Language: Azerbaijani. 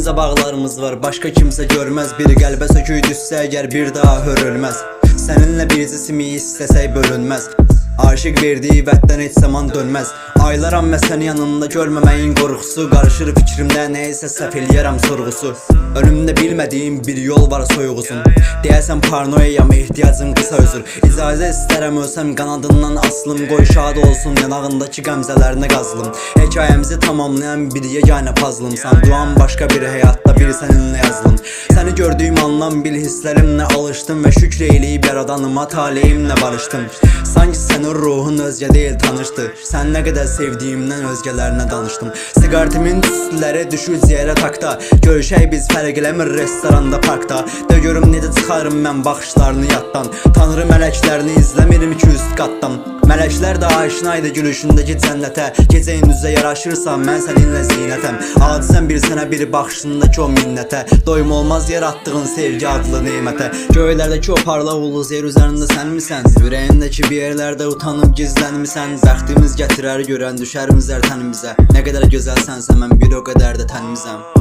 Aramızda bağlarımız var, başka kimse görmez. Biri qəlbə söküy düşsə əgər bir daha hörülməz. Səninlə bir cismi istəsək bölünməz. Aşık verdiği vətdən heç zaman dönməz. Aylaram və səni yanında görməməyin qorxusu. Qarışır fikrimdə neysə səhv eləyərəm sorğusu. Önümdə bilmədiyim bir yol var soyğusun. Deyəsən paranoyayam, ehtiyacım qısa özür. İcazə istərəm ölsəm qanadından aslım. Qoy şad olsun yanağındakı qəmzələrinə qazılım. Hekayəmizi tamamlayan bir yeganə puzzlımsan. Duam başqa bir həyatda bir səninlə yazılım. Səni gördüyüm andan bil hisslərimlə alışdım və şükr eyləyib yaradanıma taleyimlə barışdım. Sanki sənin ruhun özgə deyil tanışdı. Sən nə qədər sevdiyimdən özgələrinə danışdım. Sigaretimin tüstüləri düşür ciyərə takda. Görüşək biz fərq eləmir restoranda parkda. De görüm necə çıxarım mən baxışlarını yaddan. Tanrı mələklərini izləmirim ki üst qatdan. Mələklər də aşinaydı gülüşündəki cənnətə. Gecə gündüzə yaraşırsan mən səninlə zinətəm. Adisən bir sənə bir baxışındakı o minnətə. Doyum olmaz yaratdığın sevgi adlı neymətə. Göylərdəki o parlaq ulduz yer üzərində sən misən? Ürəyindəki bir yerlərdə utanıb gizlənmisən? Bəxtimiz gətirər görən düşər mizər tənimizə. Nə qədər gözəlsənsə mən bir o qədər də tənimizəm.